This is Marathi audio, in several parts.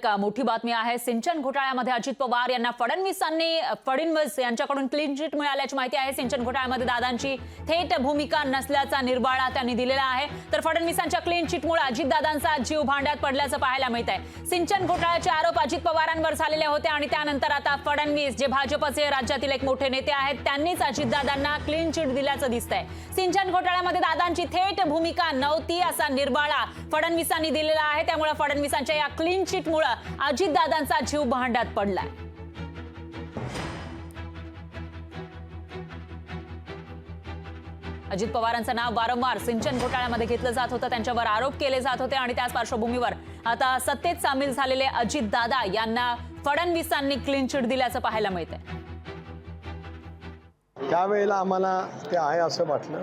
मोठी बातमी आहे। सिंचन घोटाळ्यामध्ये अजित पवार यांना फडणवीस यांच्याकडून क्लीन चिट मिळाल्याची माहिती आहे। सिंचन घोटाळ्यामध्ये दादांची थेट भूमिका नसल्याचा निर्वाळा त्यांनी दिलेला आहे। तर फडणवीसांच्या क्लीन चिटमुळे अजितदादांचा जीव भांड्यात पडल्याचं पाहायला मिळत आहे। सिंचन घोटाळ्याचे आरोप अजित पवारांवर झालेले होते आणि त्यानंतर आता फडणवीस जे भाजपचे राज्यातील एक मोठे नेते आहेत त्यांनीच अजितदादांना क्लीन चिट दिल्याचं दिसतंय। सिंचन घोटाळ्यामध्ये दादांची थेट भूमिका नव्हती असा निर्वाळा फडणवीसांनी दिलेला आहे। त्यामुळे फडणवीसांच्या या क्लीन चिटमुळे अजितदादांचा जीव भांड्यात पडलाय। अजित पवारांचं नाव वारंवार सिंचन घोटाळ्यामध्ये घेतलं जात होतं, त्यांच्यावर आरोप केले जात होते आणि त्याच पार्श्वभूमीवर आता सत्तेत सामील झालेले अजितदादा यांना फडणवीसांनी क्लीन चिट दिल्याचं पाहायला मिळतंय। त्यावेळेला आम्हाला ते आहे असं वाटलं,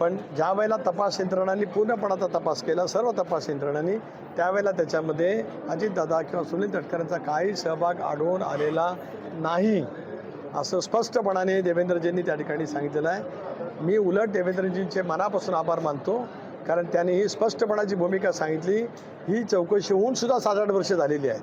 पण ज्या वेळेला तपास यंत्रणांनी पूर्णपणाचा तपास केला, सर्व तपास यंत्रणांनी, त्यावेळेला त्याच्यामध्ये अजितदादा किंवा सुनील तटकरेंचा काही सहभाग आढळून आलेला नाही असं स्पष्टपणाने देवेंद्रजींनी त्या ठिकाणी सांगितलेलं आहे। मी उलट देवेंद्रजींचे मनापासून आभार मानतो, कारण त्यांनी ही स्पष्टपणाची भूमिका सांगितली। ही चौकशी होऊन सुद्धा 7-8 वर्ष झालेली आहे,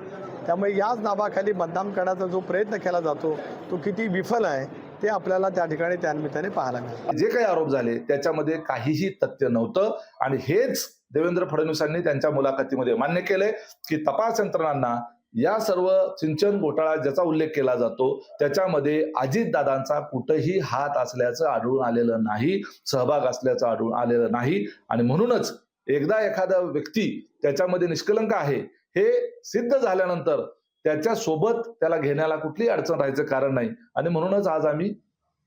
त्यामुळे याच नावाखाली बदनाम करण्याचा जो प्रयत्न केला जातो तो किती विफल आहे ते आपल्याला त्या ठिकाणी त्यानिमित्ताने पाहायला मिळालं। जे काही आरोप झाले त्याच्यामध्ये काहीही तथ्य नव्हतं आणि हेच देवेंद्र फडणवीसांनी त्यांच्या मुलाखतीमध्ये मान्य केले की तपास यंत्रणांना या सर्व सिंचन घोटाळा ज्याचा उल्लेख केला जातो त्याच्यामध्ये अजितदादांचा कुठेही हात असल्याचं आढळून आलेलं नाही, सहभाग असल्याचं आढळून आलेलं नाही आणि म्हणूनच एकदा एखादा व्यक्ती त्याच्यामध्ये निष्कलंक आहे हे सिद्ध झाल्यानंतर त्याच्या सोबत त्याला घेण्याला कुठलीही अडचण राहायचं कारण नाही आणि म्हणूनच आज आम्ही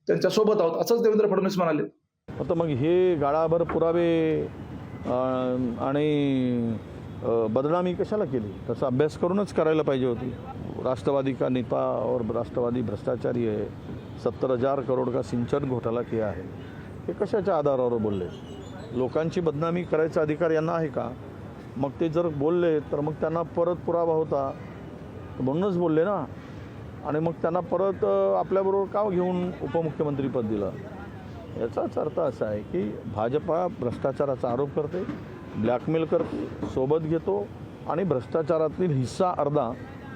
त्यांच्या सोबत आहोत असंच देवेंद्र फडणवीस म्हणाले। आता मग हे गाळाभर पुरावे आणि बदनामी कशाला केली? त्याचा अभ्यास करूनच करायला पाहिजे होती। राष्ट्रवादी का नेता और राष्ट्रवादी भ्रष्टाचारी है, 70,000 करोड़ का सिंचन घोटाला किया है, हे कशाच्या आधारावर बोलले? लोकांची बदनामी करायचा अधिकार यांना आहे का? मग ते जर बोलले तर मग त्यांना परत पुरावा होता म्हणूनच बोलले ना, आणि मग त्यांना परत आपल्याबरोबर का घेऊन उपमुख्यमंत्रीपद दिलं? याचाच अर्थ असा आहे की भाजपा भ्रष्टाचाराचा आरोप करते, ब्लॅकमेल करते, सोबत घेतो आणि भ्रष्टाचारातील हिस्सा अर्धा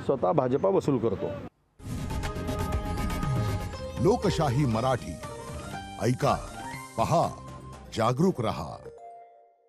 स्वतः भाजपा वसूल करतो। लोकशाही मराठी ऐका, पहा, जागरूक रहा।